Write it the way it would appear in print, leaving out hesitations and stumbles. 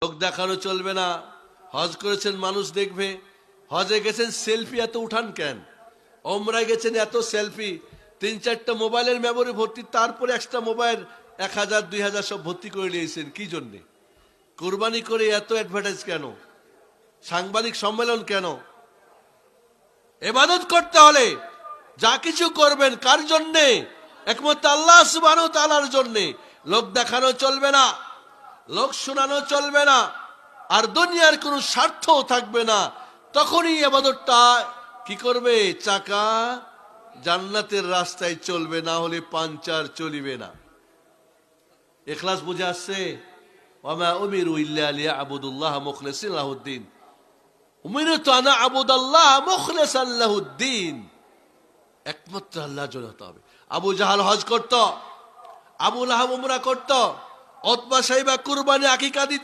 লোক দেখানো চলবে না। হজ করেছেন মানুষ দেখবে, হজে গেছেন সেলফি এত উঠান কেন? ওমরায় গেছেন এত সেলফি, 3-4টা মোবাইলের মেমোরি ভর্তি, তারপরে এক্সট্রা মোবাইল 1000 2000 সব ভর্তি করে নিয়েছেন কি জন্যে? কুরবানি করে এত অ্যাডভার্টাইজ কেন? সাংবাদিক সম্মেলন কেন? ইবাদত করতে হলে যা কিছু করবেন কার জন্যে? একমাত্র আল্লাহ সুবহানাহু ওয়া তাআলার জন্যে। লোক দেখানো চলবে না, লোক শোনানো চলবে না, আর দুনিয়ার কোনো স্বার্থ থাকবে না। তখনই ইবাদতটা কি করবে? চাকা জান্নাতের রাস্তায় চলবে, না হলে পাঞ্চার চলিবে না। ইখলাস বুঝে আসছে? ওয়ামা উমিরু ইল্লা লিয়াবুদুল্লাহ মুখলিসিন লাহুদ্দিন। উমিরতু আনা আবুদাল্লাহ মুখলিসান লাহুদ্দিন। একমাত্র আল্লাহর জন্য হতে হবে। আবু জাহাল হজ করত, আবু লাহাব উমরা করত, উতবা সাইবা কুরবানি আকিকা দিত।